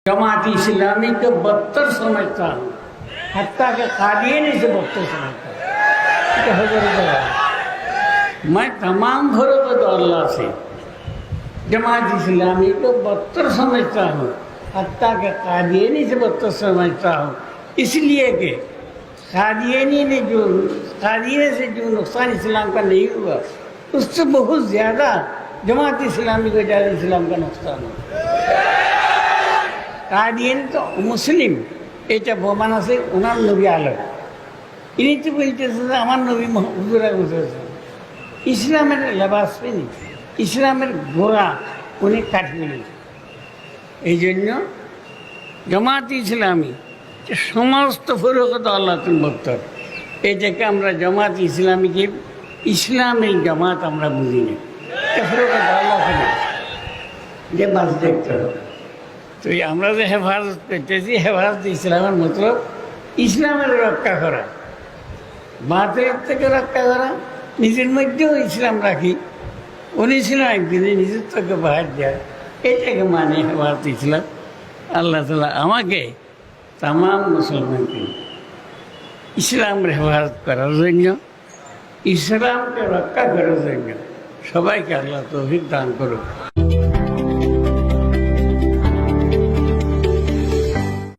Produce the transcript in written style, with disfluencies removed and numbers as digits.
जमात इस्लामी को बदतर समझता हूँ, हत्ता के कादियानी से बदतर समझता हूँ। मैं तमाम घरों को तो अल्लाह से जमात इस्लामी को बदतर समझता हूँ, हत्ता के कादियानी से बदतर समझता हूँ। इसलिए कि कादियानी ने कादियानी से जो नुकसान इस्लाम का नहीं हुआ, उससे बहुत ज़्यादा जमात इस्लामी को ज़्यादा इस्लाम का नुकसान हुआ। কাদিয়ানি তো মুসলিম, এটা প্রমাণ আছে ওনার নবী আলম। ইনি তো বলতেছে যে আমার নবী হুজুরা বুঝেছে ইসলামের লেবাস পেনি, ইসলামের গোড়া উনি কাটিয়ে নিয়েছে। এই জন্য জামাত ইসলামী যে সমস্ত ফরকত আল্লাহ বক্তর, এটাকে আমরা জামাত ইসলামীকে ইসলামের জামাত আমরা বুঝি না, ফরকত আল্লাহ যে বাস দেখতে হবে। তো আমরা যে হেফাজত করতেছি, হেফাজত ইসলামের মতলব ইসলামের রক্ষা করা, বাতিলের থেকে রক্ষা করা, নিজের মধ্যেও ইসলাম রাখি, উনি ছিল একদিনে নিজের থেকে বাহার যায়, এটাকে মানে হেফাজত ইসলাম। আল্লাহ তাআলা আমাকে তাম মুসলমানকে ইসলামের হেফাজত করার জন্য, ইসলামকে রক্ষা করার জন্য সবাইকে আল্লাহ তৌফিক দান করুক।